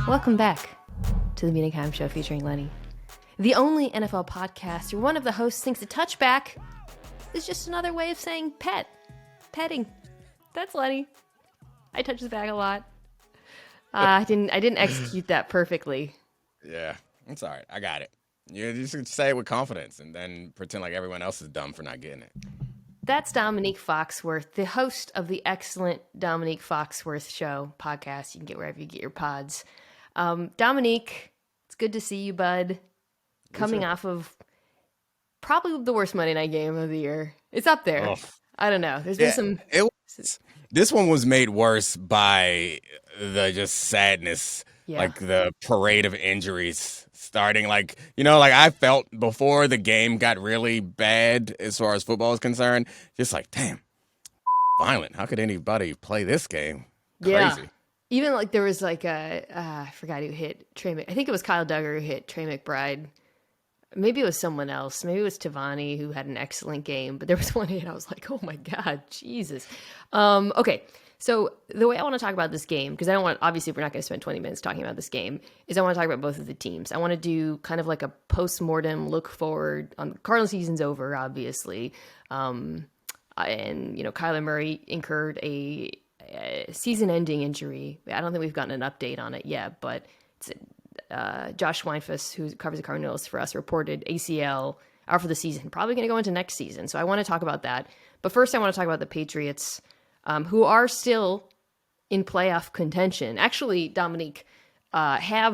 Welcome back to the Mina Show featuring Lenny. The only NFL podcast where one of the hosts thinks a touchback is just another way of saying petting. That's Lenny. I touch his bag a lot. I didn't execute that perfectly. Yeah, it's all right. I got it. You just say it with confidence and then pretend like everyone else is dumb for not getting it. That's Dominique Foxworth, the host of the excellent Dominique Foxworth Show podcast. You can get wherever you get your pods. Dominique, it's good to see you, bud. Coming off of probably the worst Monday night game of the year. It's up there. Oh. I don't know. There's been some... This one was made worse by the just sadness, like the parade of injuries starting. I felt before the game got really bad as far as football is concerned, just like, damn, violent. How could anybody play this game? Crazy. Yeah. Even there was I forgot who hit Trey. I think it was Kyle Duggar who hit Trey McBride. Maybe it was someone else. Maybe it was Tavani who had an excellent game. But there was one hit. I was like, oh my God, Jesus. Okay, so the way I want to talk about this game, because obviously we're not going to spend 20 minutes talking about this game, is I want to talk about both of the teams. I want to do kind of like a post-mortem look forward. Cardinal season's over, obviously. And, Kyler Murray incurred a season-ending injury. I don't think we've gotten an update on it yet, but it's Josh Weinfuss, who covers the Cardinals for us, reported ACL out for the season, probably going to go into next season. So I want to talk about that. But first, I want to talk about the Patriots, who are still in playoff contention. Actually, Dominique, they're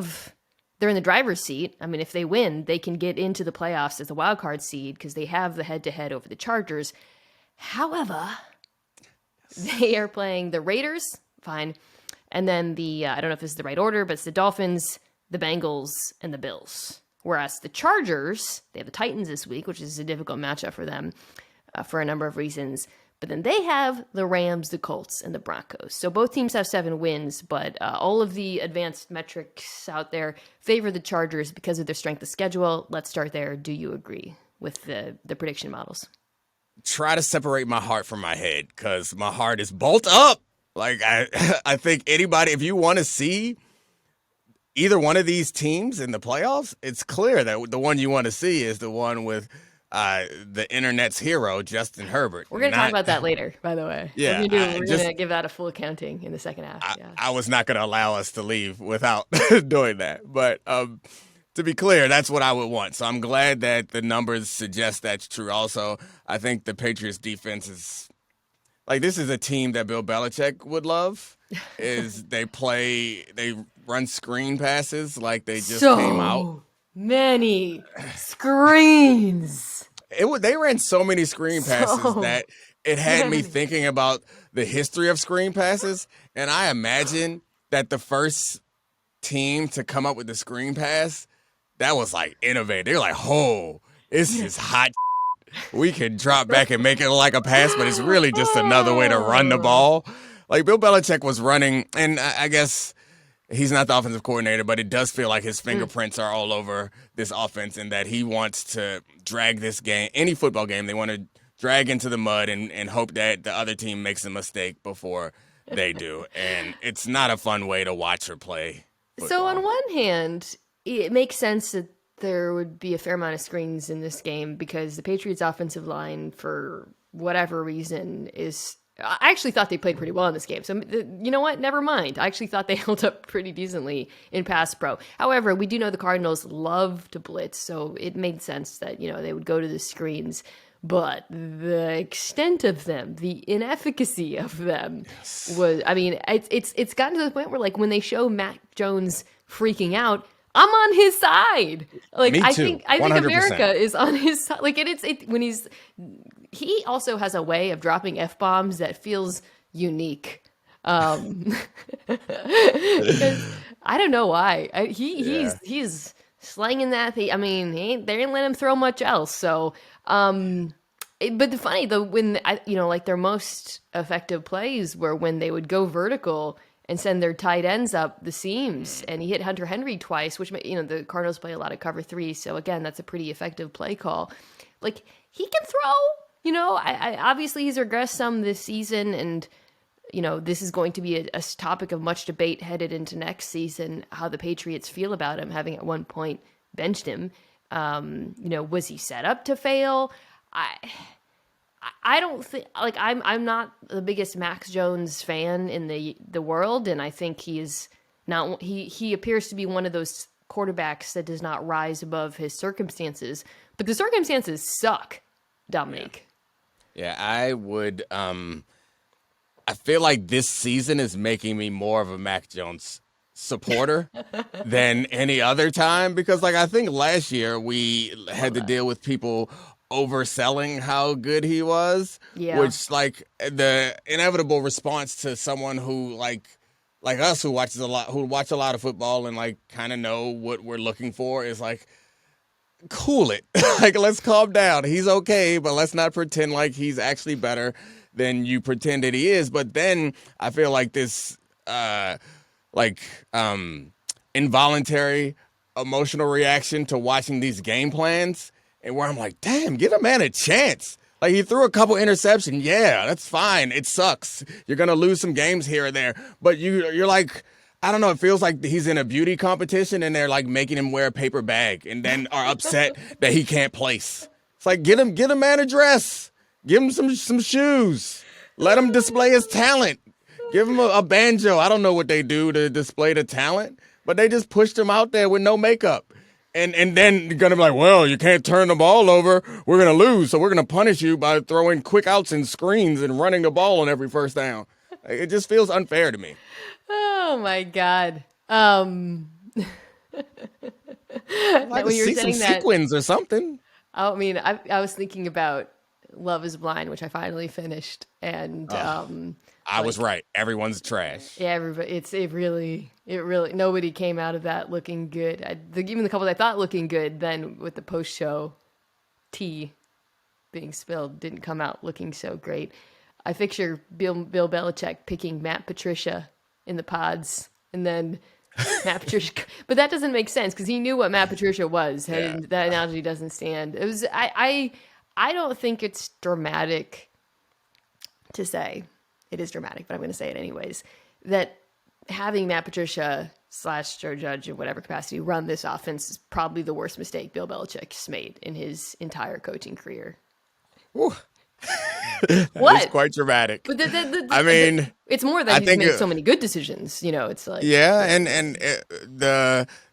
in the driver's seat. I mean, if they win, they can get into the playoffs as a wild card seed because they have the head-to-head over the Chargers. However, they are playing the Raiders, fine, and then I don't know if this is the right order, but it's the Dolphins, the Bengals, and the Bills. Whereas the Chargers, they have the Titans this week, which is a difficult matchup for them for a number of reasons. But then they have the Rams, the Colts, and the Broncos. So both teams have 7 wins, but all of the advanced metrics out there favor the Chargers because of their strength of schedule. Let's start there. Do you agree with the prediction models? Try to separate my heart from my head because my heart is bolt up. I think anybody, if you want to see either one of these teams in the playoffs, it's clear that the one you want to see is the one with the internet's hero, Justin Herbert. We're going to talk about that later, by the way. Yeah, we're going to give that a full accounting in the second half. I was not going to allow us to leave without doing that. But to be clear, that's what I would want. So I'm glad that the numbers suggest that's true. Also, I think the Patriots defense is this is a team that Bill Belichick would love. They run screen passes like they just came out. Many screens. They ran so many screen passes that it had me thinking about the history of screen passes. And I imagine that the first team to come up with the screen pass, that was innovative. They were like, oh, this is hot. We can drop back and make it like a pass, but it's really just another way to run the ball. Bill Belichick was running, and I guess he's not the offensive coordinator, but it does feel like his fingerprints are all over this offense and that he wants to drag this game, any football game, they want to drag into the mud and hope that the other team makes a mistake before they do. And it's not a fun way to watch or play football. So on one hand, it makes sense that there would be a fair amount of screens in this game because the Patriots offensive line, for whatever reason, I actually thought they played pretty well in this game. So you know what? Never mind. I actually thought they held up pretty decently in pass pro. However, we do know the Cardinals love to blitz, so it made sense that, they would go to the screens. But the extent of them, the inefficacy of them was, it's gotten to the point where when they show Mac Jones freaking out, I'm on his side. Me too. I think America is on his side. He also has a way of dropping F-bombs that feels unique. Because I don't know why. He's slanging that. They didn't let him throw much else. So, but the funny though, when their most effective plays were when they would go vertical and send their tight ends up the seams. And he hit Hunter Henry twice, which, the Cardinals play a lot of cover 3. So again, that's a pretty effective play call. He can throw, I obviously he's regressed some this season and this is going to be a topic of much debate headed into next season, how the Patriots feel about him, having at one point benched him. Was he set up to fail? I don't think, like, I'm not the biggest Max Jones fan in the world, and I think he appears to be one of those quarterbacks that does not rise above his circumstances, but the circumstances suck, Dominique. Yeah, I would. I feel like this season is making me more of a Mac Jones supporter than any other time, because, like, I think last year we had to deal with people overselling how good he was, which, like, the inevitable response to someone who like us, who watch a lot of football and, like, kind of know what we're looking for, is like, cool it. Like, let's calm down. He's okay, but let's not pretend like he's actually better than you pretend that he is. But then I feel like this involuntary emotional reaction to watching these game plans, and where I'm like, damn, give a man a chance. Like, he threw a couple interceptions. Yeah, that's fine. It sucks. You're going to lose some games here or there. But you're like, I don't know, it feels like he's in a beauty competition and they're, like, making him wear a paper bag and then are upset that he can't place. It's like, get a man a dress. Give him some shoes. Let him display his talent. Give him a banjo. I don't know what they do to display the talent, but they just pushed him out there with no makeup. And then you're going to be like, well, you can't turn the ball over. We're going to lose, so we're going to punish you by throwing quick outs and screens and running the ball on every first down. It just feels unfair to me. Oh, my God. I'd like to see some sequins or something. I mean, I was thinking about Love is Blind, which I finally finished. And I was right. Everyone's trash. Yeah, everybody. It really. Nobody came out of that looking good. Even the couple I thought looking good, then with the post show tea being spilled, didn't come out looking so great. I picture Bill Belichick picking Matt Patricia in the pods, and then Matt Patricia. But that doesn't make sense because he knew what Matt Patricia was. Yeah. And that analogy doesn't stand. It was. I don't think it's dramatic to say. It is dramatic, but I'm going to say it anyways. That having Matt Patricia / Joe Judge in whatever capacity run this offense is probably the worst mistake Bill Belichick's made in his entire coaching career. What? It's quite dramatic. But I mean, it's more that he's made so many good decisions. It's like, yeah, and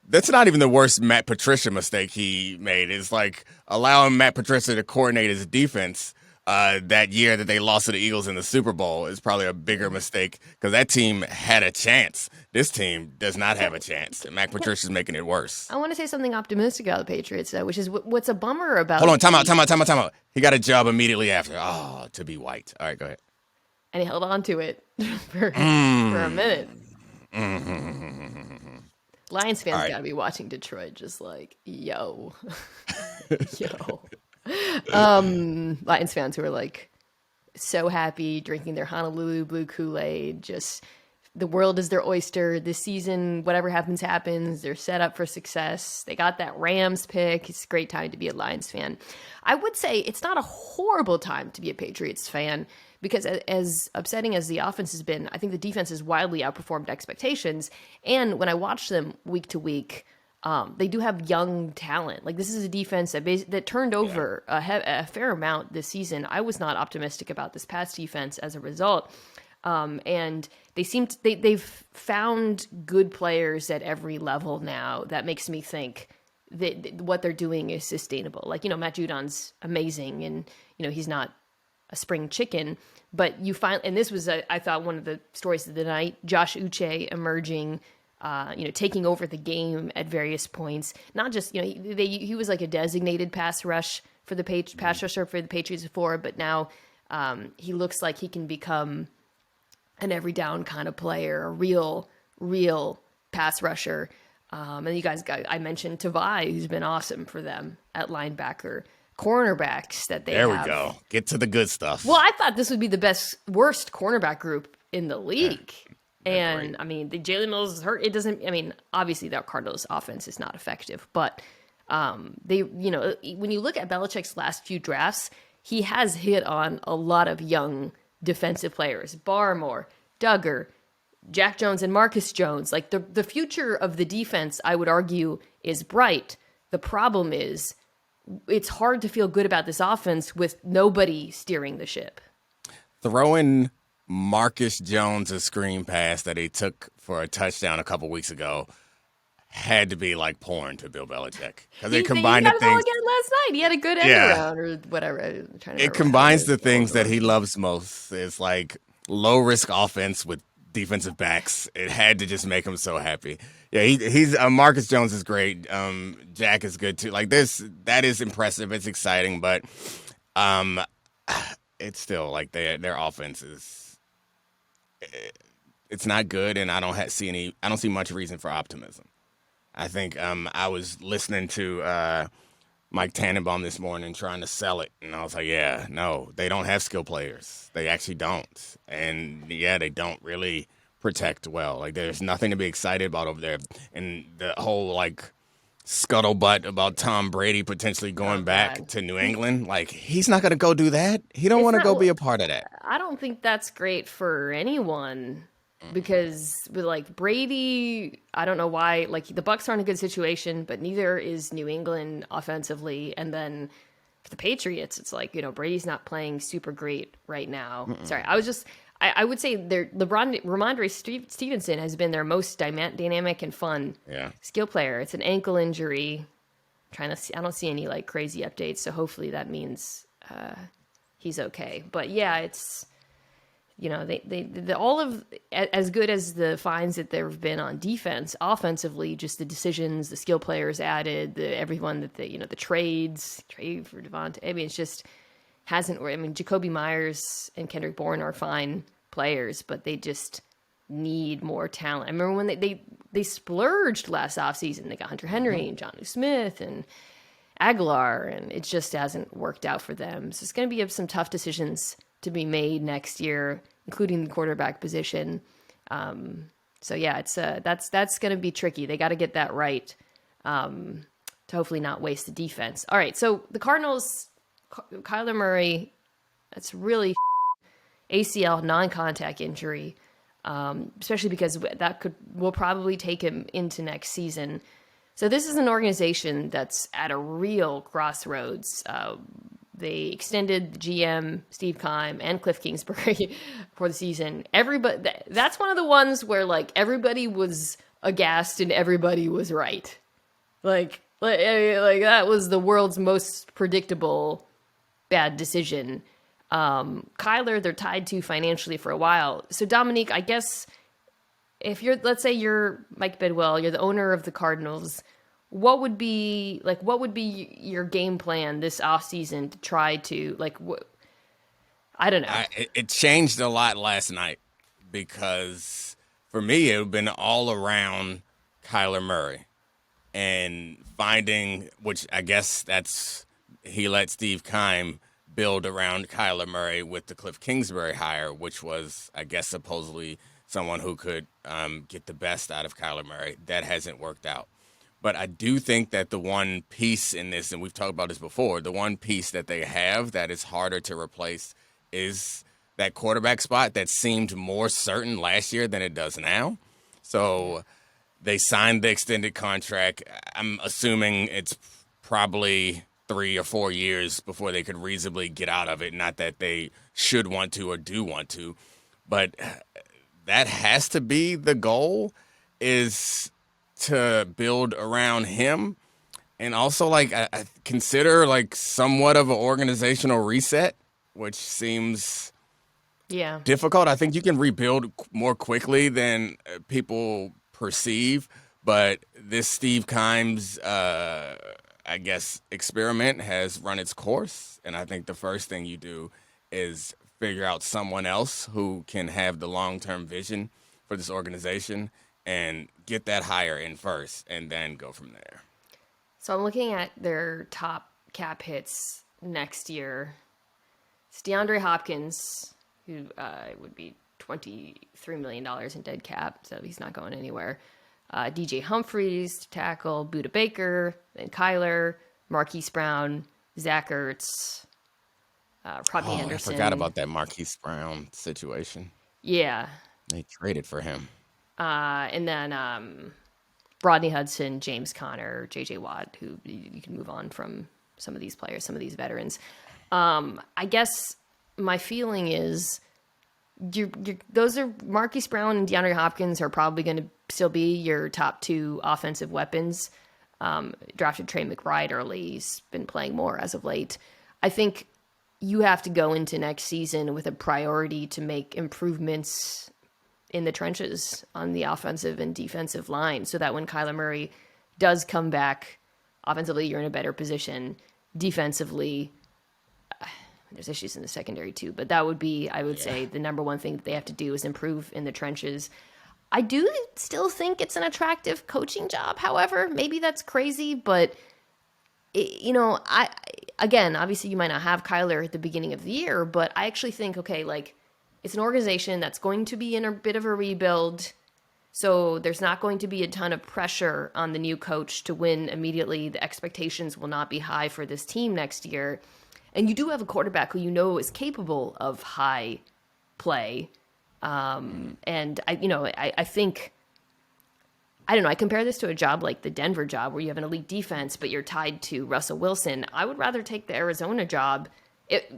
that's not even the worst Matt Patricia mistake he made. It's like allowing Matt Patricia to coordinate his defense that year that they lost to the Eagles in the Super Bowl is probably a bigger mistake, because that team had a chance. This team does not have a chance, and Matt Patricia's making it worse. I want to say something optimistic about the Patriots, though, which is what's a bummer about. Hold on, time out. He got a job immediately after. Oh, to be white. All right, go ahead. And he held on to it for a minute. Lions fans got to be watching Detroit just like, yo. Lions fans who are like so happy, drinking their Honolulu blue Kool-Aid, just the world is their oyster this season. Whatever happens, They're set up for success. They got that Rams pick. It's a great time to be a Lions fan. I would say it's not a horrible time to be a Patriots fan, because as upsetting as the offense has been, I think the defense has wildly outperformed expectations. And when I watch them week to week, they do have young talent. Like, this is a defense that turned over a fair amount this season. I was not optimistic about this past defense as a result. And they've found good players at every level now. That makes me think that what they're doing is sustainable. Like, Matt Judon's amazing, and, he's not a spring chicken, but and this was, I thought, one of the stories of the night, Josh Uche emerging, taking over the game at various points. Not just, he was like a designated pass rusher for the Patriots before, but now he looks like he can become an every down kind of player, a real pass rusher. And you guys I mentioned Tavai, who's been awesome for them at linebacker. Cornerbacks that they have. There we go. Get to the good stuff. Well, I thought this would be the worst cornerback group in the league. And great. I mean, the Jalen Mills is hurt. It doesn't, obviously the Cardinals offense is not effective, but when you look at Belichick's last few drafts, he has hit on a lot of young defensive players. Barmore, Duggar, Jack Jones and Marcus Jones. Like the future of the defense, I would argue, is bright. The problem is it's hard to feel good about this offense with nobody steering the ship. Throwing Marcus Jones a screen pass that he took for a touchdown a couple weeks ago had to be like porn to Bill Belichick because He it got combined the it all things. again last night. He had a good end around or whatever. I'm trying to It remember how combines the it things that was. he loves most. It's like low risk offense with defensive backs. It had to just make him so happy. Yeah, he's Marcus Jones is great. Jack is good too. Like that is impressive. It's exciting, but it's still like their offense is it's not good, and I don't see much reason for optimism. I think I was listening to Mike Tannenbaum this morning trying to sell it, and I was like, yeah, no, they don't have skill players. They actually don't, and yeah, they don't really protect well. Like there's nothing to be excited about over there, and the whole like scuttlebutt about Tom Brady potentially going back to New England, like he's not going to go do that. He don't want to go be a part of that. I don't think that's great for anyone. Because with like Brady, I don't know why. Like the Bucs aren't in a good situation, but neither is New England offensively. And then for the Patriots, it's like Brady's not playing super great right now. Sorry, I would say Ramondre Stevenson has been their most dynamic and fun skill player. It's an ankle injury. I don't see any like crazy updates, so hopefully that means he's okay. But yeah, it's. They all of as good as the finds that there have been on defense, offensively, just the decisions, the skill players added, everyone that the trade for Devontae. I mean, it's just hasn't. I mean, Jacoby Myers and Kendrick Bourne are fine players, but they just need more talent. I remember when they splurged last offseason. They got Hunter Henry and Jonnu Smith and Aguilar, and it just hasn't worked out for them. So it's going to be some tough decisions to be made next year, including the quarterback position. So yeah, it's that's going to be tricky. They got to get that right to hopefully not waste the defense. All right, so the Cardinals, Kyler Murray, that's really ACL non-contact injury, especially because will probably take him into next season. So this is an organization that's at a real crossroads. They extended the GM, Steve Keim, and Cliff Kingsbury for the season. That's one of the ones where like everybody was aghast and everybody was right. Like that was the world's most predictable bad decision. Kyler, they're tied to financially for a while. So Dominique, I guess if let's say you're Mike Bidwell, you're the owner of the Cardinals. What would be your game plan this offseason to try to I don't know. It changed a lot last night because for me it would have been all around Kyler Murray and finding, which I guess he let Steve Keim build around Kyler Murray with the Cliff Kingsbury hire, which was I guess supposedly someone who could get the best out of Kyler Murray. That hasn't worked out. But I do think that the one piece in this, and we've talked about this before, the one piece that they have that is harder to replace is that quarterback spot that seemed more certain last year than it does now. So they signed the extended contract. I'm assuming it's probably 3 or 4 years before they could reasonably get out of it. Not that they should want to or do want to, but that has to be the goal, is to build around him, and also like I consider like somewhat of an organizational reset, which seems difficult. I think you can rebuild more quickly than people perceive, but this Steve Keim's I guess experiment has run its course, and I think the first thing you do is figure out someone else who can have the long-term vision for this organization and get that hire in first and then go from there. So I'm looking at their top cap hits next year. It's DeAndre Hopkins, who would be $23 million in dead cap, so he's not going anywhere. DJ Humphries to tackle, Buda Baker, then Kyler, Marquise Brown, Zach Ertz, Robbie Anderson. I forgot about that Marquise Brown situation. Yeah. They traded for him. And then Rodney Hudson, James Conner, J.J. Watt, who you can move on from some of these players, some of these veterans. I guess my feeling is those are Marquise Brown and DeAndre Hopkins are probably going to still be your top two offensive weapons. Drafted Trey McBride early. He's been playing more as of late. I think you have to go into next season with a priority to make improvements in the trenches on the offensive and defensive line so that when Kyler Murray does come back, offensively, you're in a better position. Defensively, there's issues in the secondary too, but that would be, I would say, the number one thing that they have to do is improve in the trenches. I do still think it's an attractive coaching job. However, maybe that's crazy, but again, obviously you might not have Kyler at the beginning of the year, but I actually think, okay, like it's an organization that's going to be in a bit of a rebuild. So there's not going to be a ton of pressure on the new coach to win immediately. The expectations will not be high for this team next year. And you do have a quarterback who you know is capable of high play. And I think, I don't know, I compare this to a job like the Denver job where you have an elite defense, but you're tied to Russell Wilson. I would rather take the Arizona job,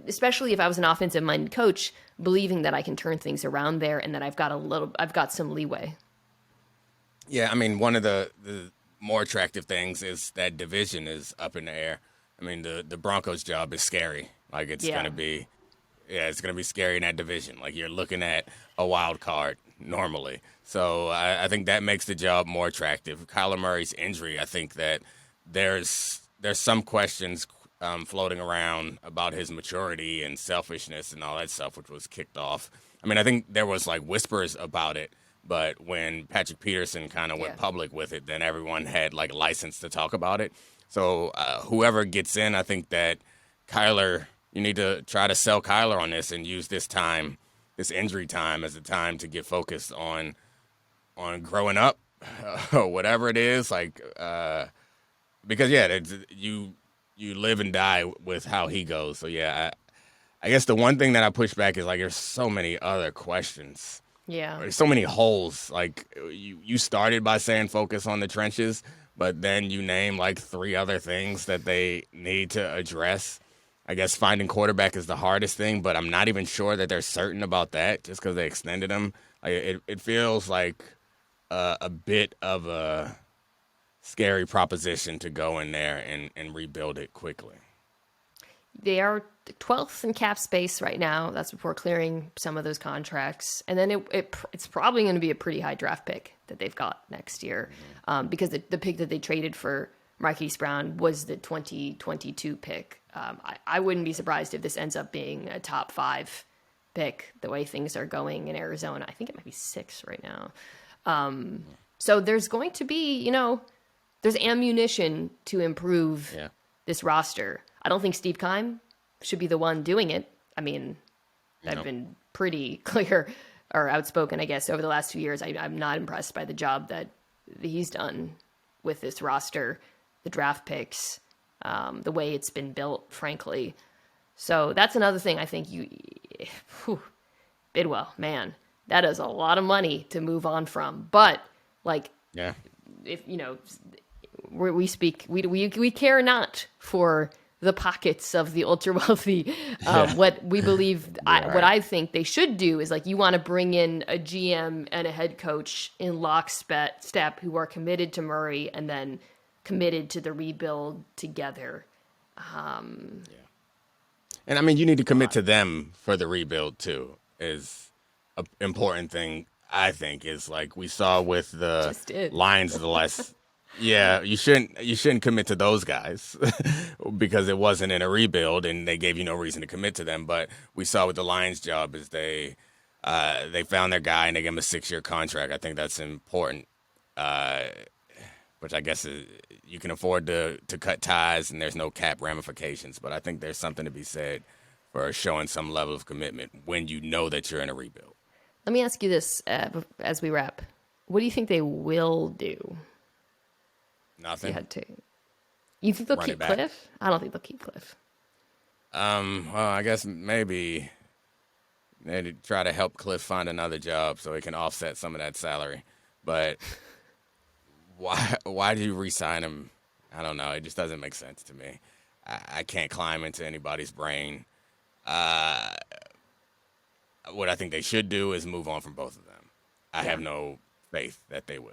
especially if I was an offensive minded coach, believing that I can turn things around there and that I've got some leeway. Yeah, I mean, one of the more attractive things is that division is up in the air. I mean, the Broncos job is scary. Like it's gonna be scary in that division. Like you're looking at a wild card normally. So I think that makes the job more attractive. Kyler Murray's injury, I think that there's some questions floating around about his maturity and selfishness and all that stuff, which was kicked off. I mean, I think there was like whispers about it, but when Patrick Peterson kind of went public with it, then everyone had like license to talk about it. So whoever gets in, I think that Kyler, you need to try to sell Kyler on this and use this time, this injury time, as a time to get focused on growing up, or whatever it is. Like because you live and die with how he goes. So yeah, I guess the one thing that I push back is like there's so many other questions. Yeah. There's so many holes. Like you started by saying focus on the trenches, but then you name like three other things that they need to address. I guess finding quarterback is the hardest thing, but I'm not even sure that they're certain about that just because they extended him. Like it feels like a bit of a scary proposition to go in there and rebuild it quickly. They are 12th in cap space right now. That's before clearing some of those contracts. And then it's probably going to be a pretty high draft pick that they've got next year, because the pick that they traded for Marquise Brown was the 2022 pick. I wouldn't be surprised if this ends up being a top 5 pick the way things are going in Arizona. I think it might be 6 right now. So there's going to be, there's ammunition to improve this roster. I don't think Steve Keim should be the one doing it. I mean, I've been pretty clear or outspoken, I guess, over the last few years. I'm not impressed by the job that he's done with this roster, the draft picks, the way it's been built, frankly. So that's another thing I think Bidwell, man, that is a lot of money to move on from. But if we care not for the pockets of the ultra wealthy. What we believe, what I think they should do is you want to bring in a GM and a head coach in lockstep who are committed to Murray and then committed to the rebuild together. And I mean, you need to commit to them for the rebuild too. Is an important thing. I think is we saw with the Lions of the last. Yeah, you shouldn't commit to those guys because it wasn't in a rebuild and they gave you no reason to commit to them. But we saw with the Lions job is they found their guy and they gave him a 6-year contract. I think that's important, which I guess you can afford to cut ties and there's no cap ramifications. But I think there's something to be said for showing some level of commitment when you know that you're in a rebuild. Let me ask you this as we wrap. What do you think they will do? Nothing. You think they'll keep Cliff? I don't think they'll keep Cliff. Well, I guess maybe They try to help Cliff find another job so he can offset some of that salary. But why do you re-sign him? I don't know. It just doesn't make sense to me. I can't climb into anybody's brain. Uh, what I think they should do is move on from both of them. I have no faith that they will,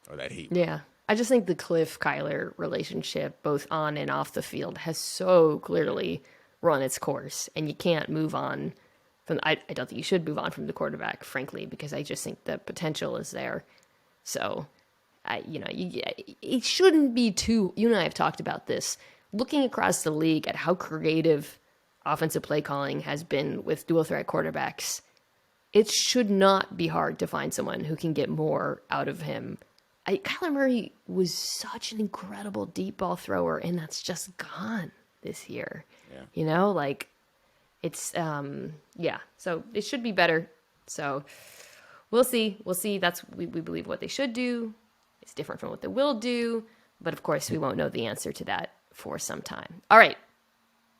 or that he will. Yeah. I just think the Cliff Kyler relationship, both on and off the field, has so clearly run its course, and you can't move on from. I don't think you should move on from the quarterback, frankly, because I just think the potential is there. So, it shouldn't be too. You and I have talked about this. Looking across the league at how creative offensive play calling has been with dual threat quarterbacks, it should not be hard to find someone who can get more out of him. Kyler Murray was such an incredible deep ball thrower, and that's just gone this year. Yeah. It's, so it should be better. So we'll see. We believe what they should do. It's different from what they will do. But of course, we won't know the answer to that for some time. All right.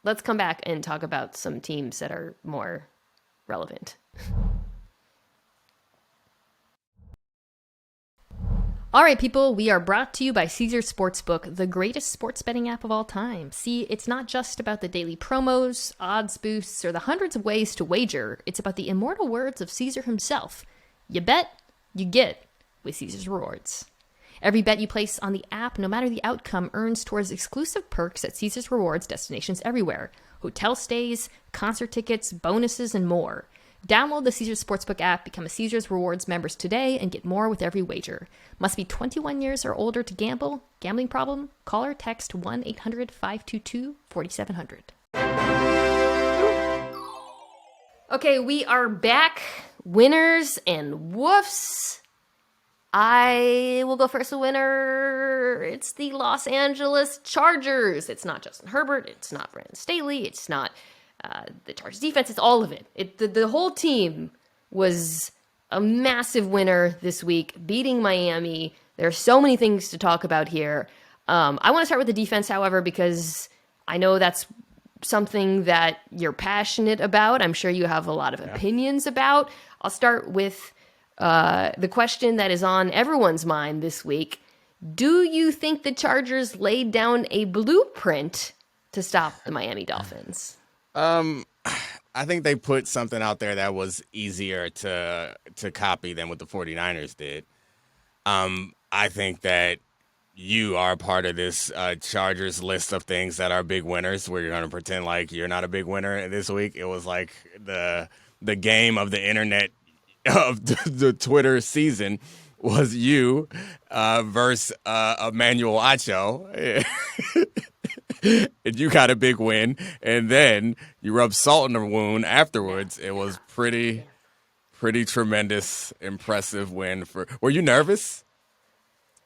Let's come back and talk about some teams that are more relevant. All right, people, we are brought to you by Caesars Sportsbook, the greatest sports betting app of all time. See, it's not just about the daily promos, odds boosts, or the hundreds of ways to wager. It's about the immortal words of Caesar himself. You bet, you get with Caesars Rewards. Every bet you place on the app, no matter the outcome, earns towards exclusive perks at Caesars Rewards destinations everywhere. Hotel stays, concert tickets, bonuses, and more. Download the Caesars Sportsbook app, become a Caesars Rewards members today, and get more with every wager. Must be 21 years or older to gamble. Gambling problem? Call or text 1-800-522-4700. Okay, we are back. Winners and woofs. I will go first. The winner, it's the Los Angeles Chargers. It's not Justin Herbert. It's not Brandon Staley. It's not the Chargers defense. It's all of it. The whole team was a massive winner this week, beating Miami. There are so many things to talk about here. I want to start with the defense, however, because I know that's something that you're passionate about. I'm sure you have a lot of opinions about. I'll start with the question that is on everyone's mind this week. Do you think the Chargers laid down a blueprint to stop the Miami Dolphins? I think they put something out there that was easier to copy than what the 49ers did. I think that you are part of this Chargers list of things that are big winners where you're going to pretend like you're not a big winner this week. It was like the game of the internet of the Twitter season was you versus Emmanuel Acho. And you got a big win, and then you rub salt in the wound afterwards. It was pretty tremendous, impressive win. Were you nervous?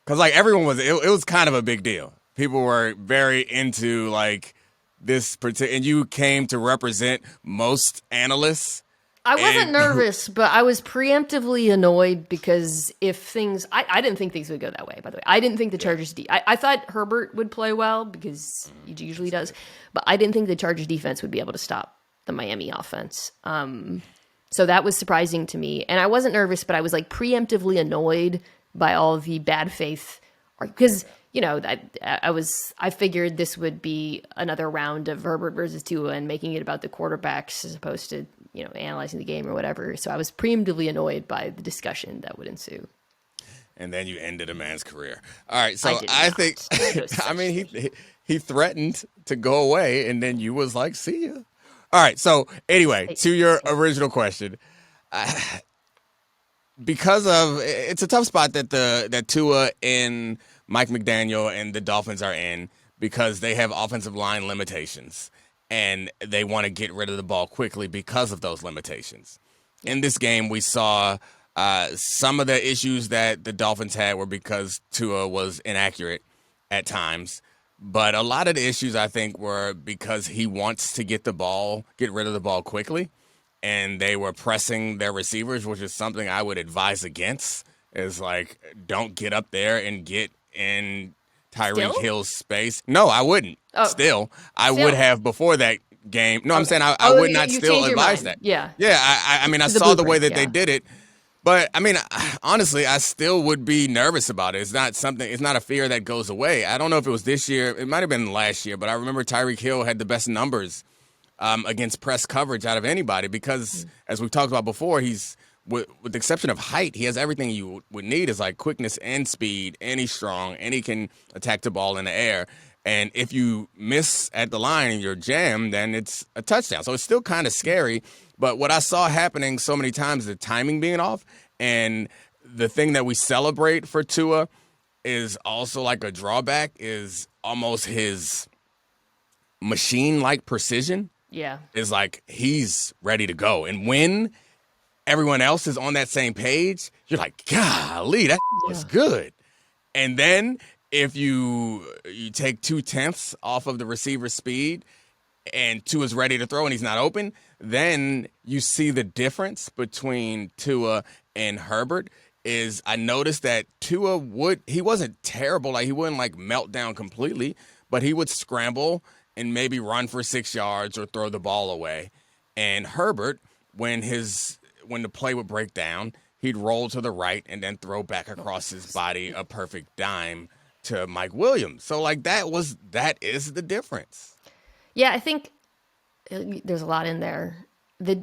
Because like everyone was, it was kind of a big deal. People were very into like this particular, and you came to represent most analysts. I wasn't nervous, but I was preemptively annoyed because if things... I didn't think things would go that way, by the way. I didn't think the Chargers... I thought Herbert would play well because he usually does, but I didn't think the Chargers defense would be able to stop the Miami offense. So that was surprising to me. And I wasn't nervous, but I was like preemptively annoyed by all the bad faith. Because, I figured this would be another round of Herbert versus Tua and making it about the quarterbacks as opposed to analyzing the game or whatever. So I was preemptively annoyed by the discussion that would ensue. And then you ended a man's career. All right, so I think, I mean, he threatened to go away, and then you was like, see ya. All right, so anyway, to your original question, because of, it's a tough spot that Tua and Mike McDaniel and the Dolphins are in because they have offensive line limitations. And they want to get rid of the ball quickly because of those limitations. In this game, we saw some of the issues that the Dolphins had were because Tua was inaccurate at times. But a lot of the issues, I think, were because he wants to get rid of the ball quickly. And they were pressing their receivers, which is something I would advise against. Is like, don't get up there and get in Tyreek Hill's space. No, I wouldn't. I would have before that game. No, I'm Okay. saying I Oh, would you, not you still changed your advise mind. that. Yeah. Yeah, I mean, I To the saw the way blueprint. that they Yeah. did it, but I mean, honestly, I still would be nervous about it. It's not a fear that goes away. I don't know if it was this year. It might have been last year, but I remember Tyreek Hill had the best numbers against press coverage out of anybody because, as we've talked about before, he's with the exception of height, he has everything you would need is like quickness and speed, and he's strong, and he can attack the ball in the air. And if you miss at the line and you're jammed, then it's a touchdown. So it's still kind of scary. But what I saw happening so many times, the timing being off, and the thing that we celebrate for Tua is also like a drawback is almost his machine-like precision Yeah. is like he's ready to go. And when everyone else is on that same page, you're like, golly, that was Yeah. good. And then if you take 2/10 off of the receiver's speed and Tua is ready to throw and he's not open, then you see the difference between Tua and Herbert. Is I noticed that Tua he wasn't terrible, like he wouldn't like melt down completely, but he would scramble and maybe run for 6 yards or throw the ball away. And Herbert, when the play would break down, he'd roll to the right and then throw back across his body a perfect dime to Mike Williams. So like that is the difference. Yeah, I think there's a lot in there. The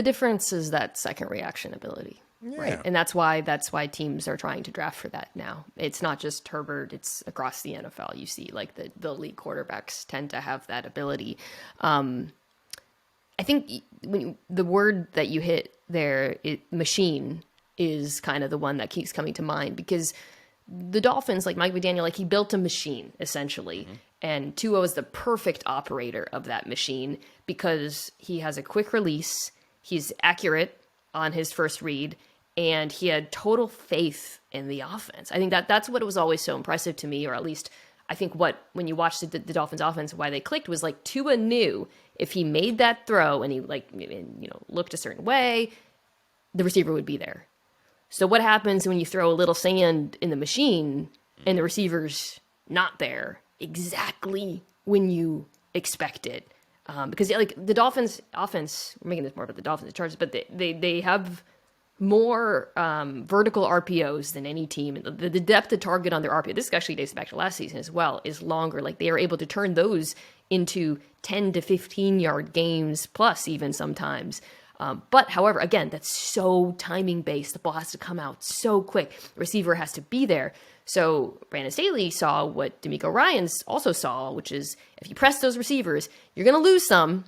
difference is that second reaction ability. Right. Yeah. And that's why teams are trying to draft for that now. It's not just Herbert, it's across the NFL. You see like the elite quarterbacks tend to have that ability. I think the word that you hit there, machine, is kind of the one that keeps coming to mind because the Dolphins, like Mike McDaniel, like he built a machine essentially. Mm-hmm. And Tua is the perfect operator of that machine because he has a quick release. He's accurate on his first read, and he had total faith in the offense. I think that's what was always so impressive to me, or at least I think when you watched the Dolphins offense, why they clicked was like Tua knew if he made that throw and he looked a certain way, the receiver would be there. So what happens when you throw a little sand in the machine and the receiver's not there exactly when you expect it? Because like the Dolphins offense, we're making this more about the Dolphins and Chargers, but they have more vertical RPOs than any team. The depth of target on their RPO, this actually dates back to last season as well, is longer. Like they are able to turn those into 10 to 15 yard games plus even sometimes. But however, again, that's so timing based. The ball has to come out so quick. The receiver has to be there. So Brandon Staley saw what D'Amico Ryans also saw, which is if you press those receivers, you're going to lose some.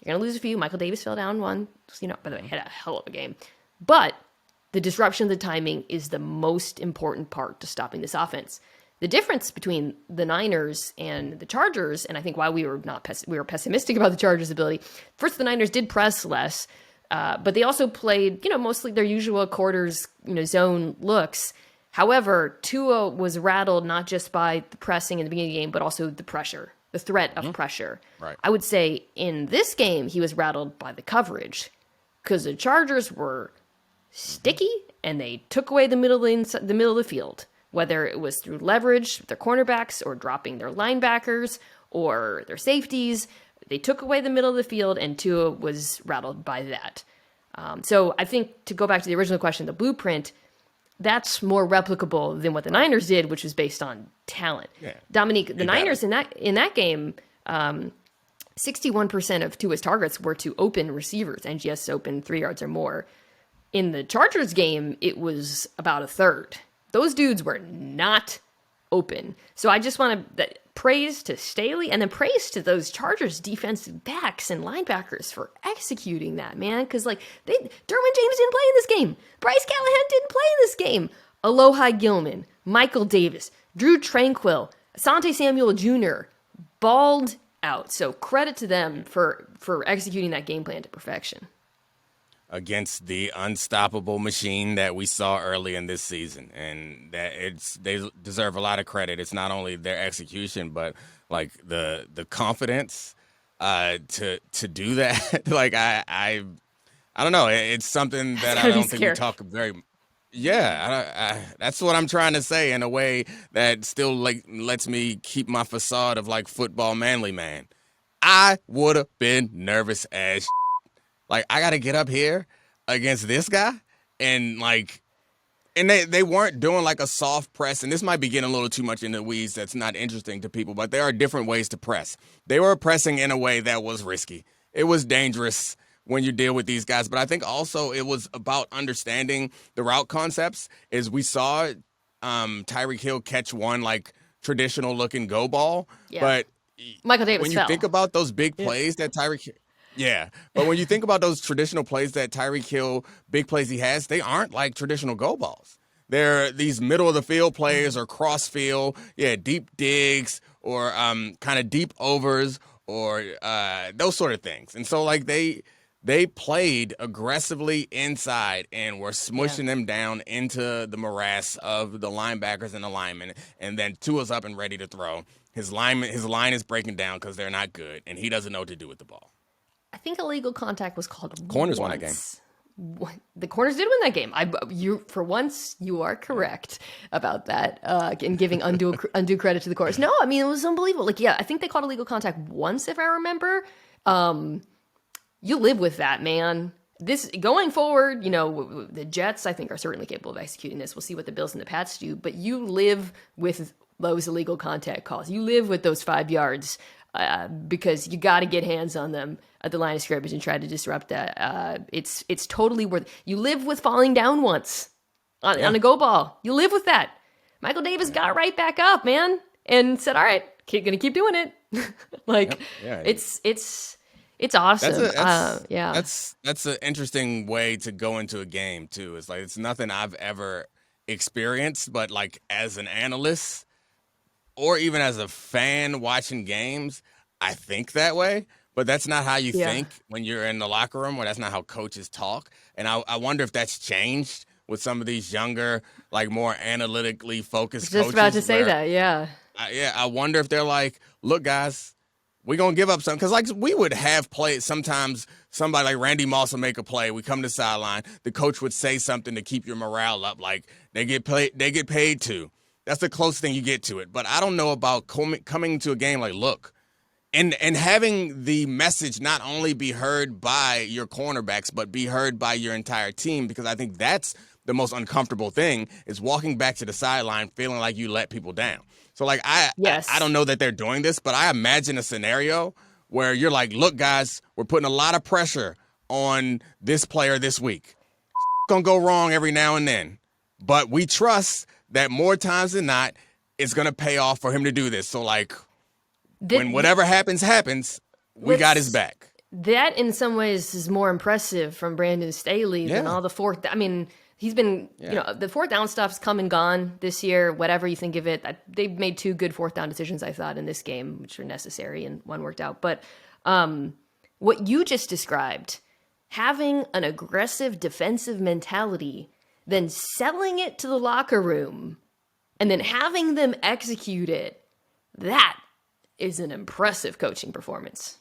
You're going to lose a few. Michael Davis fell down one. By the way, had a hell of a game. But the disruption of the timing is the most important part to stopping this offense. The difference between the Niners and the Chargers, and I think why we were pessimistic about the Chargers' ability. First, the Niners did press less, but they also played, mostly their usual quarters, zone looks. However, Tua was rattled not just by the pressing in the beginning of the game, but also the pressure, the threat of pressure. Right. I would say in this game, he was rattled by the coverage because the Chargers were sticky and they took away the middle of the field, whether it was through leverage with their cornerbacks or dropping their linebackers or their safeties. They took away the middle of the field, and Tua was rattled by that. So I think to go back to the original question, the blueprint, that's more replicable than what the Niners did, which was based on talent. Yeah. Dominique, the Niners in that game, 61% of Tua's targets were to open receivers, NGS open 3 yards or more. In the Chargers game, it was about a third. Those dudes were not open. So I just want to praise to Staley and then praise to those Chargers defensive backs and linebackers for executing that, man. Because Derwin James didn't play in this game. Bryce Callahan didn't play in this game. Alohi Gilman, Michael Davis, Drew Tranquill, Asante Samuel Jr. balled out. So credit to them for executing that game plan to perfection. Against the unstoppable machine that we saw early in this season, and that they deserve a lot of credit. It's not only their execution, but like the confidence to do that. Like I don't know. It's something that I don't think we talk very. Yeah, that's what I'm trying to say in a way that still like lets me keep my facade of like football manly man. I would have been nervous as like, I got to get up here against this guy and like, and they weren't doing like a soft press, and this might be getting a little too much in the weeds that's not interesting to people, but there are different ways to press. They were pressing in a way that was risky. It was dangerous when you deal with these guys, but I think also it was about understanding the route concepts. As we saw Tyreek Hill catch one like traditional looking go ball, but Michael Davis when you fell. think about those big plays that Tyreek yeah, but when you think about those traditional plays that Tyreek Hill, big plays he has, they aren't like traditional go balls. They're these middle of the field plays or cross field, deep digs or kind of deep overs or those sort of things. And so like they played aggressively inside and were smushing them down into the morass of the linebackers and the linemen, and then Tua's up and ready to throw. His line is breaking down because they're not good, and he doesn't know what to do with the ball. I think illegal contact was called Corners won that game. The Corners did win that game. For once, you are correct about that, and giving undue credit to the Corners. No, I mean, it was unbelievable. Like, I think they called illegal contact once, if I remember. You live with that, man. This going forward, the Jets, I think, are certainly capable of executing this. We'll see what the Bills and the Pats do, but you live with those illegal contact calls. You live with those 5 yards because you got to get hands on them at the line of scrimmage and try to disrupt that. It's totally worth. You live with falling down once on a go ball. You live with that. Michael Davis got right back up, man, and said, "All right, gonna keep doing it." It's awesome. That's an interesting way to go into a game too. It's like it's nothing I've ever experienced, but like as an analyst or even as a fan watching games, I think that way. But that's not how you think when you're in the locker room, or that's not how coaches talk. And I wonder if that's changed with some of these younger, like more analytically focused coaches. Just about to say that, yeah. I wonder if they're like, look, guys, we're going to give up something. Because like we would have played sometimes somebody like Randy Moss will make a play. We come to the sideline. The coach would say something to keep your morale up. Like they get paid to. That's the closest thing you get to it. But I don't know about coming to a game like, look, and having the message not only be heard by your cornerbacks, but be heard by your entire team, because I think that's the most uncomfortable thing is walking back to the sideline feeling like you let people down. So, like, I don't know that they're doing this, but I imagine a scenario where you're like, look, guys, we're putting a lot of pressure on this player this week. Gonna go wrong every now and then, but we trust that more times than not, it's gonna pay off for him to do this. So, like, when whatever happens, we got his back. That, in some ways, is more impressive from Brandon Staley than all the fourth. I mean, he's been, the fourth down stuff's come and gone this year, whatever you think of it. They've made 2 good fourth down decisions, I thought, in this game, which were necessary, and one worked out. But what you just described, having an aggressive defensive mentality, then selling it to the locker room, and then having them execute it, that is an impressive coaching performance.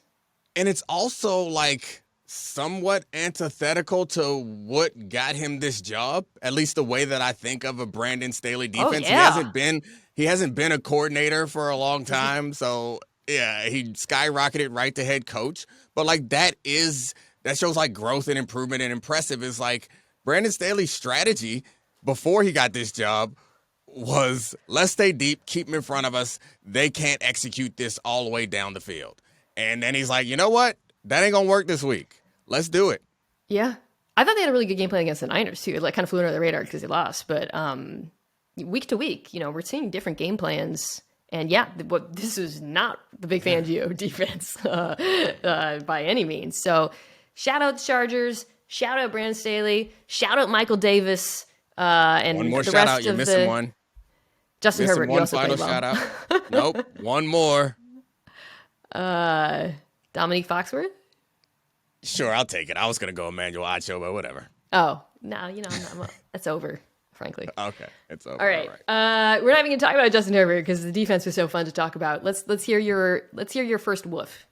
And it's also like somewhat antithetical to what got him this job, at least the way that I think of a Brandon Staley defense. He hasn't been a coordinator for a long time. So yeah, he skyrocketed right to head coach. But like that shows like growth and improvement, and impressive is like Brandon Staley's strategy before he got this job was let's stay deep, keep them in front of us. They can't execute this all the way down the field. And then he's like, you know what? That ain't going to work this week. Let's do it. Yeah. I thought they had a really good game plan against the Niners, too. It like kind of flew under the radar because they lost. But week to week, we're seeing different game plans. And this is not the Big Fangio defense by any means. So shout out the Chargers. Shout out Brandon Staley. Shout out Michael Davis. And one more the shout rest out. You're of missing one. Justin Herbert. One final shout out. Nope. One more. Dominique Foxworth? Sure, I'll take it. I was going to go Emmanuel Acho, but whatever. Oh, no, that's over, frankly. Okay, it's over. All right. We're not even going to talk about Justin Herbert because the defense was so fun to talk about. Let's hear your first woof.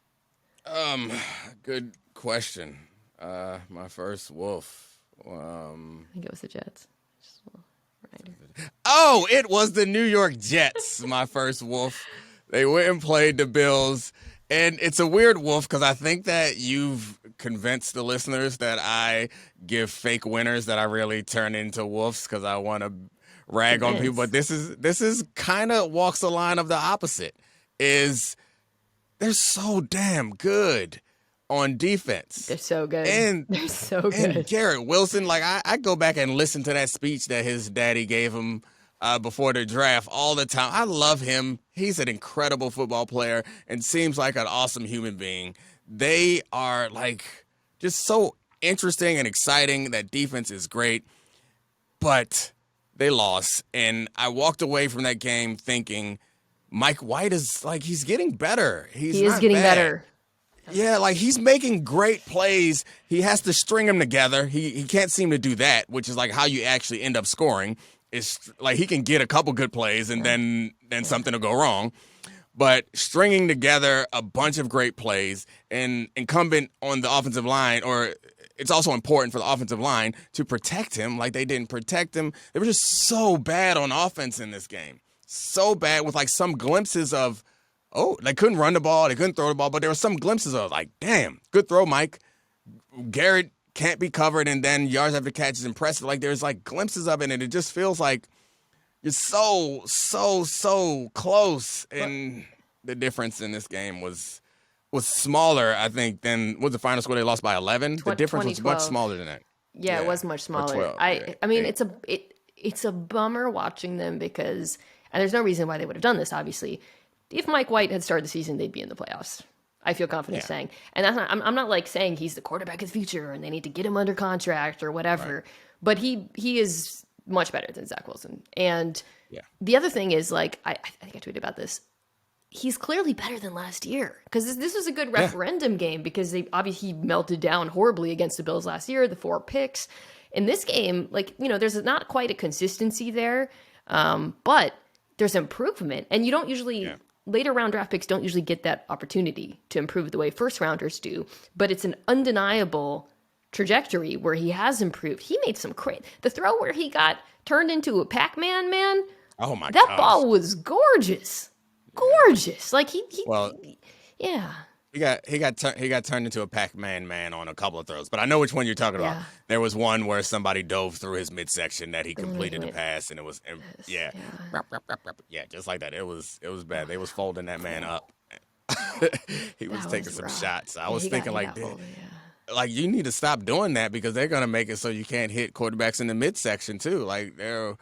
Good question. My first woof. I think it was the Jets. Oh, it was the New York Jets, my first wolf. They went and played the Bills, And it's a weird wolf because I think that you've convinced the listeners that I give fake winners that I really turn into wolves because I want to rag on people. But Convinced. this is kind of walks the line of the opposite. Is they're so damn good on defense. They're so good. And They're so and good. Garrett Wilson, like I go back and listen to that speech that his daddy gave him before the draft all the time. I love him. He's an incredible football player and seems like an awesome human being. They are like just so interesting and exciting. That defense is great, but they lost. And I walked away from that game thinking Mike White is like, he's getting better. He is not getting bad. better. Yeah, like he's making great plays. He has to string them together. He can't seem to do that, which is like how you actually end up scoring. It's like he can get a couple good plays and then something will go wrong. But stringing together a bunch of great plays and incumbent on the offensive line, or it's also important for the offensive line to protect him like they didn't protect him. They were just so bad on offense in this game. So bad with like some glimpses of, oh, they couldn't run the ball, they couldn't throw the ball, but there were some glimpses of like, damn, good throw, Mike. Garrett can't be covered, and then yards after catch is impressive. Like there's like glimpses of it, and it just feels like you're so close. And the difference in this game was smaller, I think, than was the final score. They lost by 11. The difference was much 2012. smaller than that. Yeah, it was much smaller. 12, I mean, it's a bummer watching them because, and there's no reason why they would have done this. Obviously, if Mike White had started the season, they'd be in the playoffs. I feel confident saying, and that's not, I'm not like saying he's the quarterback of the future and they need to get him under contract or whatever. Right. But he is much better than Zach Wilson. And the other thing is, like, I think I tweeted about this. He's clearly better than last year because this was a good referendum game because they obviously melted down horribly against the Bills last year, the 4 picks. In this game, like, you know, there's not quite a consistency there, but there's improvement. And you don't usually, later round draft picks don't usually get that opportunity to improve the way first rounders do, but it's an undeniable trajectory where he has improved. He made some the throw where he got turned into a Pac-Man, man. Oh my god. That ball was gorgeous. Gorgeous. Like he got turned into a Pac-Man man on a couple of throws, but I know which one you're talking about. There was one where somebody dove through his midsection that he completed the pass, and it was just like that. It was bad. They was folding that man up. He was taking some shots. I was thinking like, like you need to stop doing that because they're gonna make it so you can't hit quarterbacks in the midsection too. Like they're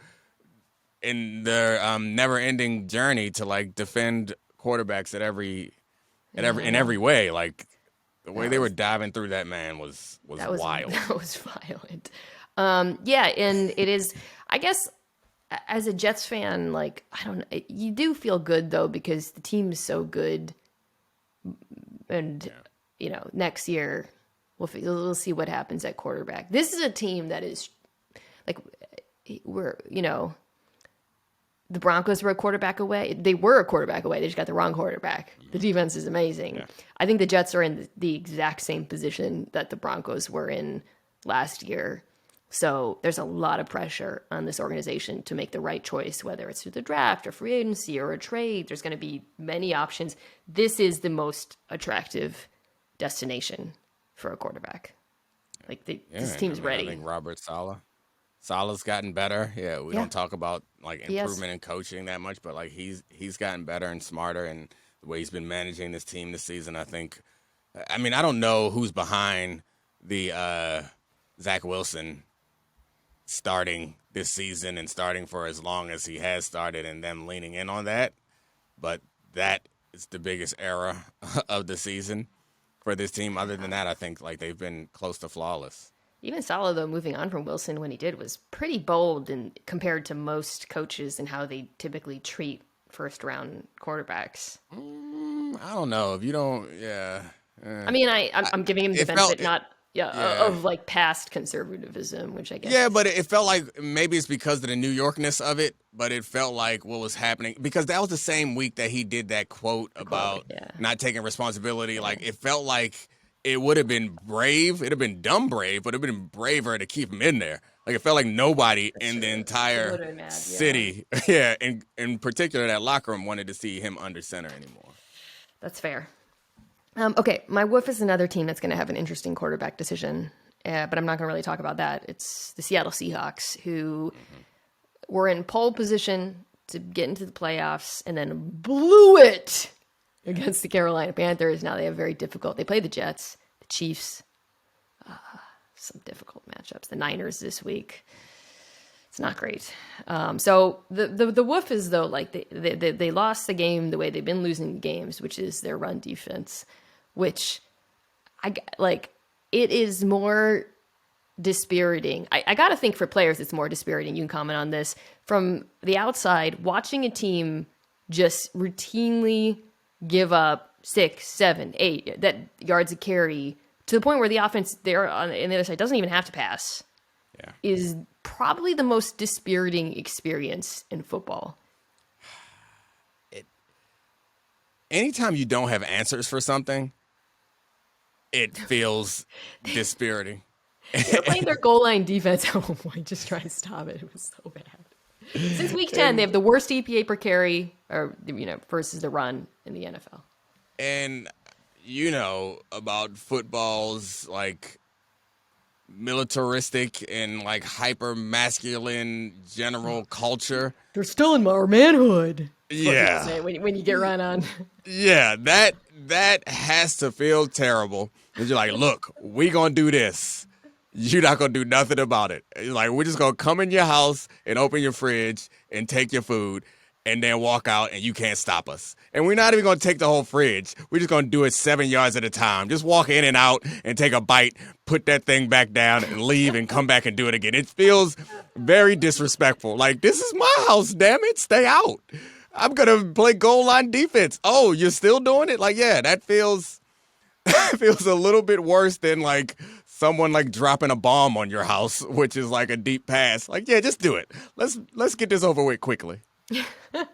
in their never-ending journey to like defend quarterbacks in every way. Like the way they were diving through that man was wild. That was violent. And it is, I guess, as a Jets fan, like, I don't know, you do feel good though because the team is so good, and you know, next year we'll see what happens at quarterback. This is a team that is like, the Broncos were a quarterback away. They were a quarterback away. They just got the wrong quarterback. The defense is amazing. Yeah. I think the Jets are in the exact same position that the Broncos were in last year. So there's a lot of pressure on this organization to make the right choice, whether it's through the draft or free agency or a trade. There's going to be many options. This is the most attractive destination for a quarterback. Like this team's ready. I think Robert Salah's gotten better. Yeah, we don't talk about like improvement in coaching that much, but like he's gotten better and smarter, and the way he's been managing this team this season, I think. I mean, I don't know who's behind the Zach Wilson starting this season and starting for as long as he has started, and them leaning in on that, but that is the biggest era of the season for this team. Other than that, I think like they've been close to flawless. Even Salah, though, moving on from Wilson when he did was pretty bold and compared to most coaches and how they typically treat first-round quarterbacks. I don't know. If you don't, I mean, I'm giving him the benefit of like past conservatism, which I guess. Yeah, but it felt like maybe it's because of the New Yorkness of it, but it felt like what was happening because that was the same week that he did that quote about not taking responsibility. Yeah. Like it felt like it would have been brave. It'd have been dumb brave, but it'd have been braver to keep him in there. Like it felt like nobody in the entire city, in particular that locker room, wanted to see him under center anymore. That's fair. Okay, my woof is another team that's going to have an interesting quarterback decision, but I'm not going to really talk about that. It's the Seattle Seahawks, who were in pole position to get into the playoffs and then blew it against the Carolina Panthers. Now they have very difficult. They play the Jets, the Chiefs, some difficult matchups. The Niners this week. It's not great. So the woof is though, like they lost the game the way they've been losing games, which is their run defense, which it is more dispiriting. I got to think for players, it's more dispiriting. You can comment on this from the outside, watching a team just routinely give up 6, 7, 8 that yards of carry to the point where the offense there on the other side doesn't even have to pass. Yeah. Is probably the most dispiriting experience in football. Anytime you don't have answers for something, it feels dispiriting. They're playing their goal line defense at one point, just trying to stop it. It was so bad. Since week 10, they have the worst EPA per carry, or versus the run in the NFL. And about football's like militaristic and like hyper masculine general culture. They're still in our manhood. Yeah. When you get run on. Yeah, that has to feel terrible. Because you're like, look, we gonna do this. You're not gonna do nothing about it. It's like, we're just gonna come in your house and open your fridge and take your food and then walk out and you can't stop us. And we're not even gonna take the whole fridge. We're just gonna do it 7 yards at a time. Just walk in and out and take a bite, put that thing back down and leave and come back and do it again. It feels very disrespectful. Like, this is my house, damn it. Stay out. I'm gonna play goal line defense. Oh, you're still doing it? Like, yeah, that feels a little bit worse than like someone like dropping a bomb on your house, which is like a deep pass. Like, yeah, just do it. Let's get this over with quickly. Well,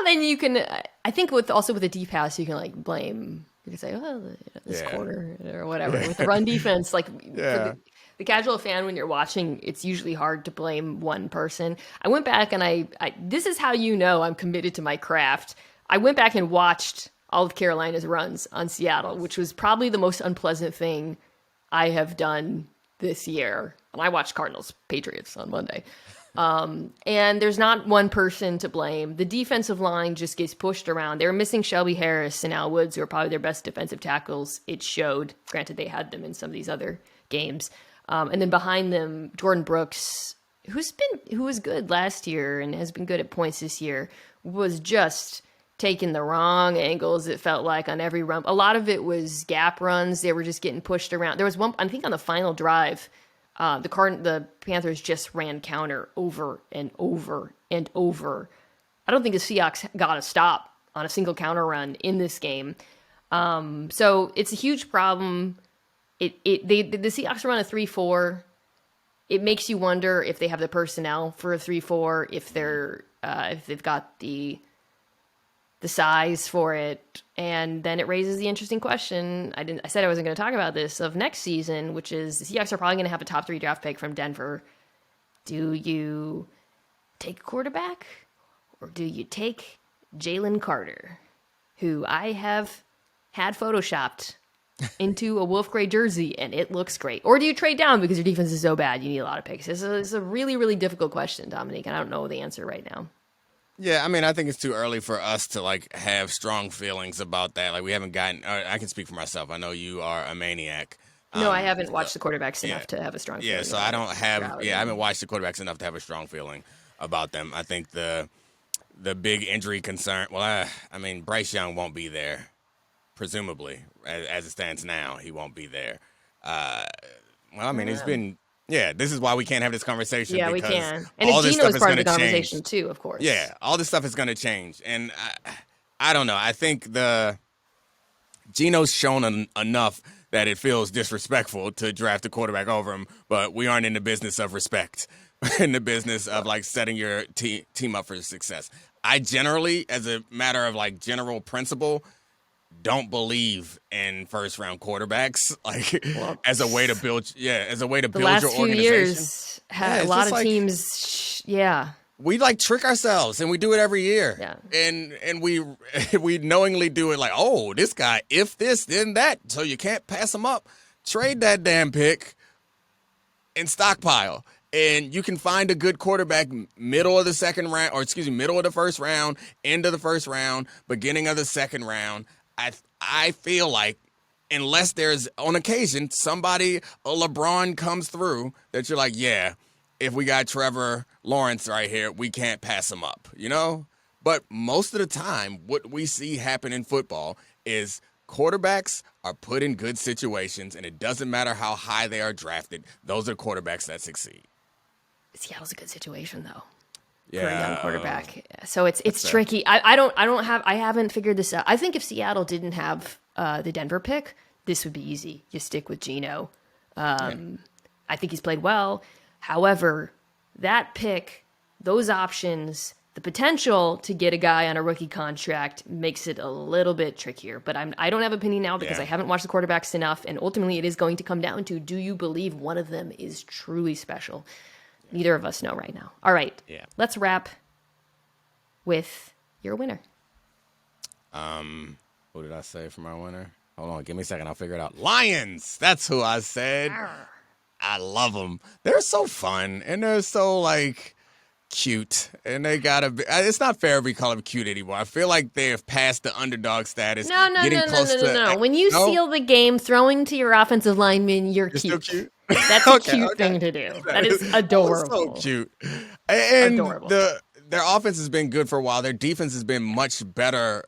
then you can. I think with a deep pass, you can like blame. You can say, "Oh, this corner or whatever." With the run defense, like for the casual fan, when you're watching, it's usually hard to blame one person. I went back and I this is how I'm committed to my craft. I went back and watched all of Carolina's runs on Seattle, which was probably the most unpleasant thing I have done this year. And I watched Cardinals Patriots on Monday. And there's not one person to blame. The defensive line just gets pushed around. They were missing Shelby Harris and Al Woods, who are probably their best defensive tackles. It showed. Granted, they had them in some of these other games. And then behind them, Jordan Brooks, who was good last year and has been good at points this year, was just taking the wrong angles, it felt like, on every run. A lot of it was gap runs. They were just getting pushed around. There was one, I think on the final drive, the Panthers just ran counter over and over and over. I don't think the Seahawks got a stop on a single counter run in this game. So it's a huge problem. The Seahawks run a 3-4. It makes you wonder if they have the personnel for a 3-4, if they've got the size for it. And then it raises the interesting question. I said I wasn't going to talk about this, of next season, which is the Seahawks are probably going to have a top 3 draft pick from Denver. Do you take a quarterback or do you take Jalen Carter, who I have had photoshopped into a wolf gray jersey and it looks great? Or do you trade down because your defense is so bad you need a lot of picks? It's a really, really difficult question, Dominique, and I don't know the answer right now. Yeah, I mean, I think it's too early for us to like have strong feelings about that. Like, we haven't gotten. I can speak for myself. I know you are a maniac. No, I haven't watched the quarterbacks enough to have a strong feeling. Yeah, so I don't have. Yeah, I haven't watched the quarterbacks enough to have a strong feeling about them. I think the big injury concern. Well, I mean, Bryce Young won't be there, presumably, as it stands now. He won't be there. Well, I mean, it's been. Yeah, this is why we can't have this conversation. Yeah, because we can. And all this Gino stuff is part of the gonna conversation change. too, of course. Yeah, all this stuff is going to change. And I don't know. I think Gino's shown enough that it feels disrespectful to draft a quarterback over him, but we aren't in the business of respect. We're in the business of like setting your team up for success. I generally, as a matter of like general principle, don't believe in first round quarterbacks, like as a way to build your organization. The last few years, a lot of teams, we like trick ourselves, and we do it every year. Yeah. And we knowingly do it like, oh, this guy, if this, then that, so you can't pass him up. Trade that damn pick and stockpile. And you can find a good quarterback middle of the first round, end of the first round, beginning of the second round. I feel like unless there's, on occasion, a LeBron comes through that you're like, yeah, if we got Trevor Lawrence right here, we can't pass him up, you know? But most of the time, what we see happen in football is quarterbacks are put in good situations, and it doesn't matter how high they are drafted. Those are quarterbacks that succeed. Seattle's a good situation though. Yeah. For a young quarterback. So it's tricky. I haven't figured this out. I think if Seattle didn't have the Denver pick, this would be easy. You stick with Geno. I think he's played well. However, that pick, those options, the potential to get a guy on a rookie contract makes it a little bit trickier. But I don't have an opinion now because I haven't watched the quarterbacks enough. And ultimately, it is going to come down to, do you believe one of them is truly special? Neither of us know right now. All right. Yeah. Let's wrap with your winner. What did I say for my winner? Hold on, give me a second. I'll figure it out. Lions. That's who I said. Arr. I love them. They're so fun, and they're so, like, cute. And they gotta be. It's not fair we call them cute anymore. I feel like they have passed the underdog status. No. When you seal the game throwing to your offensive lineman, you're cute. Still cute? That's a cute thing to do. That is adorable. So cute. And Adorable. Their offense has been good for a while. Their defense has been much better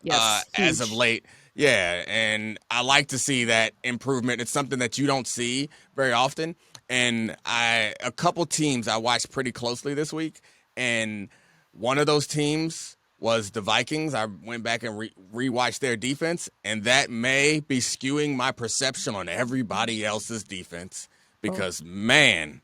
as of late. Yeah, and I like to see that improvement. It's something that you don't see very often. And a couple teams I watched pretty closely this week, and one of those teams was the Vikings. I went back and rewatched their defense, and that may be skewing my perception on everybody else's defense because, man,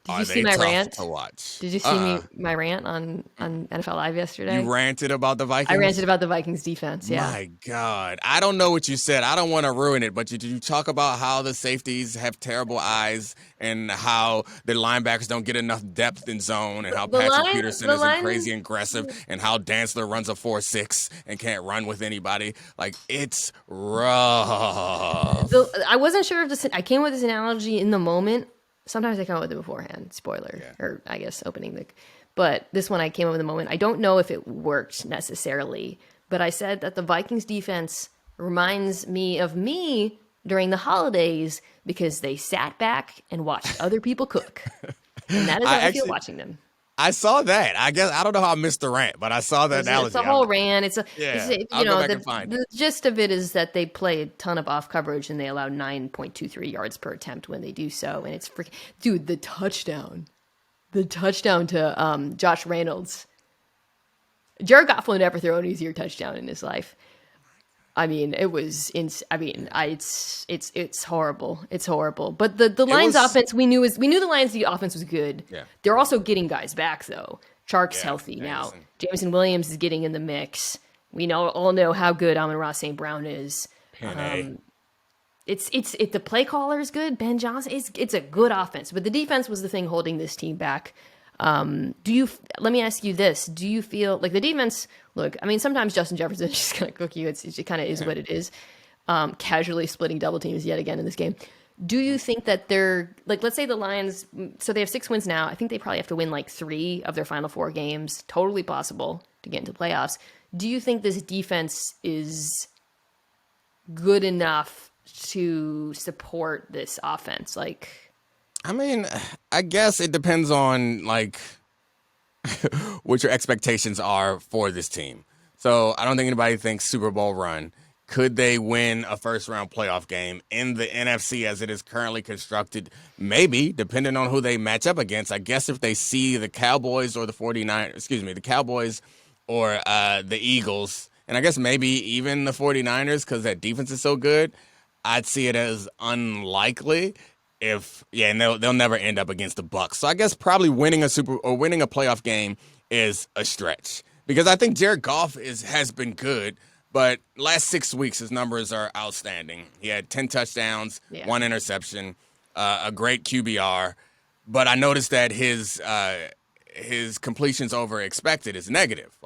Did you see my rant? to watch. Did you see my rant on NFL Live yesterday? You ranted about the Vikings? I ranted about the Vikings defense, yeah. My God. I don't know what you said. I don't want to ruin it, but did you talk about how the safeties have terrible eyes and how the linebackers don't get enough depth in zone and how Patrick Peterson is crazy aggressive and how Dantzler runs a 4.6 and can't run with anybody? Like, it's rough. I wasn't sure if I came with this analogy in the moment. Sometimes I come up with it beforehand. Spoiler, or I guess opening the. But this one I came up with in the moment. I don't know if it worked necessarily, but I said that the Vikings defense reminds me of me during the holidays because they sat back and watched other people cook, and that is how I feel watching them. I saw that. I guess I don't know how I missed the rant, but I saw that analogy. It's a whole rant. I'll go back and find it. The gist of it is that they play a ton of off coverage and they allow 9.23 yards per attempt when they do so. And it's freaking, dude, the touchdown to Josh Reynolds. Jared Goff will never throw an easier touchdown in his life. I mean, it was. It's horrible. It's horrible. But the Lions' offense, we knew the Lions' offense was good. Yeah. They're also getting guys back though. Chark's healthy now. Jameson Williams is getting in the mix. We all know how good Amon-Ra St. Brown is. It's the play caller is good. Ben Johnson. It's a good offense, but the defense was the thing holding this team back. Let me ask you this. Do you feel like the defense, look, I mean, sometimes Justin Jefferson is just going to cook you. It kind of is what it is. Casually splitting double teams yet again in this game. Do you think that they're, like, let's say the Lions, so they have 6 wins now. I think they probably have to win like 3 of their final 4 games. Totally possible to get into the playoffs. Do you think this defense is good enough to support this offense? Like, I mean, I guess it depends on, like, what your expectations are for this team. So I don't think anybody thinks Super Bowl run. Could they win a first-round playoff game in the NFC as it is currently constructed? Maybe, depending on who they match up against. I guess if they see the Cowboys or the the Cowboys or the Eagles, and I guess maybe even the 49ers because that defense is so good, I'd see it as unlikely. And they'll never end up against the Bucs. So I guess probably winning a playoff game is a stretch because I think Jared Goff has been good, but last 6 weeks his numbers are outstanding. He had 10 touchdowns, 1 interception, a great QBR, but I noticed that his his completions over expected is negative.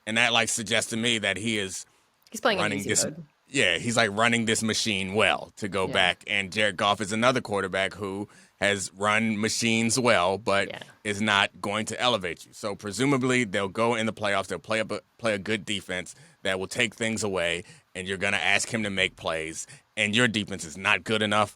And that like suggests to me that he's playing in running easy this. mode. Yeah, he's like running this machine well to go back. And Jared Goff is another quarterback who has run machines well, but is not going to elevate you. So presumably they'll go in the playoffs. They'll play a good defense that will take things away, and you're going to ask him to make plays. And your defense is not good enough,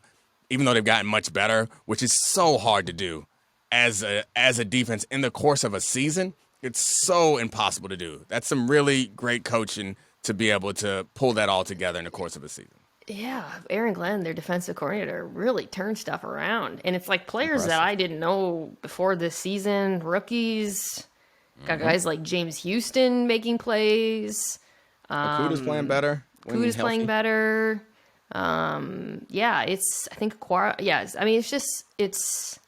even though they've gotten much better, which is so hard to do as a defense in the course of a season. It's so impossible to do. That's some really great coaching to be able to pull that all together in the course of a season. Yeah, Aaron Glenn, their defensive coordinator, really turned stuff around. And it's like players that I didn't know before this season, rookies, got guys like James Houston making plays. Okuda's playing better. Okuda's playing better. It's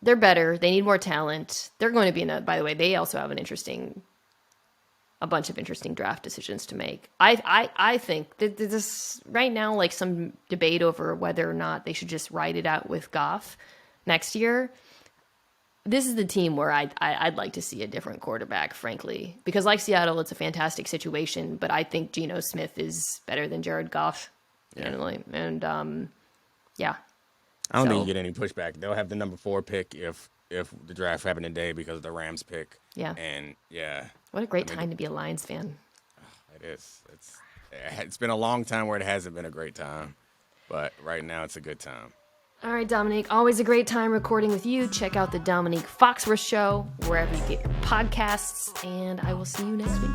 they're better. They need more talent. They're going to be by the way, they also have a bunch of interesting draft decisions to make. I think that this right now, like some debate over whether or not they should just ride it out with Goff next year. This is the team where I'd like to see a different quarterback, frankly, because like Seattle, it's a fantastic situation, but I think Geno Smith is better than Jared Goff. Generally. And I don't think you get any pushback. They'll have the number 4 pick if the draft happened today because of the Rams pick. Yeah. And what a great time to be a Lions fan. It is. It's been a long time where it hasn't been a great time, but right now it's a good time. All right, Dominique, always a great time recording with you. Check out the Dominique Foxworth Show wherever you get your podcasts, and I will see you next week.